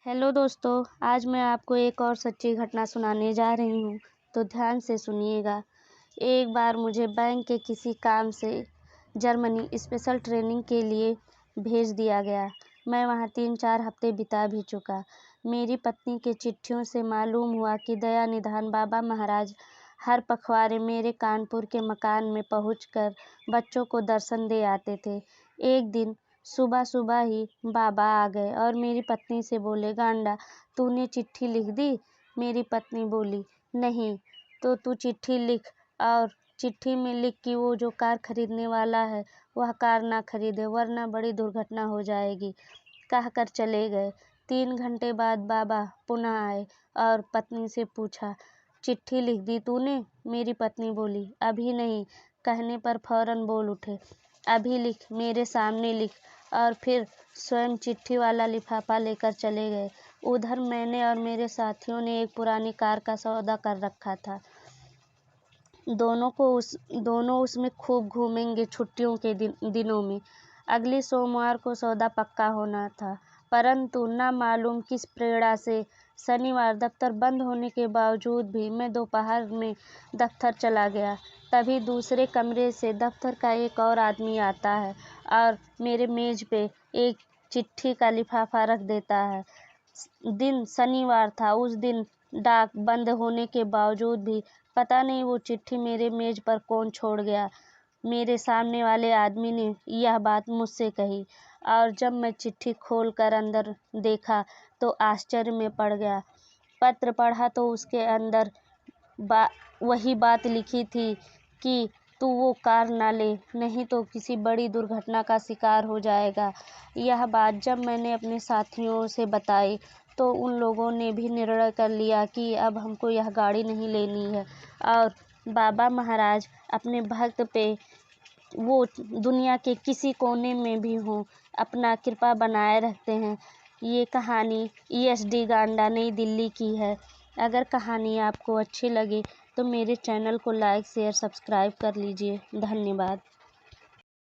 Hello दोस्तों, आज मैं आपको एक और सच्ची घटना सुनाने जा रही हूँ, तो ध्यान से सुनिएगा। एक बार मुझे बैंक के किसी काम से जर्मनी स्पेशल ट्रेनिंग के लिए भेज दिया गया। मैं वहाँ 3-4 हफ्ते बिता भी चुका। मेरी पत्नी के चिट्ठियों से मालूम हुआ कि दया निधान बाबा महाराज हर पखवाड़े मेरे कानपुर के मकान में पहुँचकर बच्चों को दर्शन दे आते थे। एक दिन सुबह सुबह ही बाबा आ गए और मेरी पत्नी से बोले, गांडा तूने चिट्ठी लिख दी? मेरी पत्नी बोली, नहीं। तो तू चिट्ठी लिख और चिट्ठी में लिख कि वो जो कार खरीदने वाला है वह कार ना खरीदे, वरना बड़ी दुर्घटना हो जाएगी। कहकर चले गए। 3 घंटे बाद बाबा पुनः आए और पत्नी से पूछा, चिट्ठी लिख दी तूने? मेरी पत्नी बोली, अभी नहीं। कहने पर फौरन बोल उठे, अभी लिख, मेरे सामने लिख। और फिर स्वयं चिट्ठी वाला लिफाफा लेकर चले गए। उधर मैंने और मेरे साथियों ने एक पुरानी कार का सौदा कर रखा था। दोनों उसमें खूब घूमेंगे छुट्टियों के दिनों में। अगले सोमवार को सौदा पक्का होना था, परंतु न मालूम किस प्रेरणा से शनिवार दफ्तर बंद होने के बावजूद भी मैं दोपहर में दफ्तर चला गया। तभी दूसरे कमरे से दफ्तर का एक और आदमी आता है और मेरे मेज पे एक चिट्ठी का लिफाफा रख देता है। दिन शनिवार था। उस दिन डाक बंद होने के बावजूद भी पता नहीं वो चिट्ठी मेरे मेज पर कौन छोड़ गया। मेरे सामने वाले आदमी ने यह बात मुझसे कही और जब मैं चिट्ठी खोलकर अंदर देखा तो आश्चर्य में पड़ गया। पत्र पढ़ा तो उसके अंदर वही बात लिखी थी कि तू वो कार ना ले, नहीं तो किसी बड़ी दुर्घटना का शिकार हो जाएगा। यह बात जब मैंने अपने साथियों से बताई तो उन लोगों ने भी निर्णय कर लिया कि अब हमको यह गाड़ी नहीं लेनी है और बाबा महाराज अपने भक्त पे, वो दुनिया के किसी कोने में भी हों, अपना कृपा बनाए रखते हैं। ये कहानी ESD गांडा नई दिल्ली की है। अगर कहानी आपको अच्छी लगे तो मेरे चैनल को लाइक शेयर सब्सक्राइब कर लीजिए। धन्यवाद।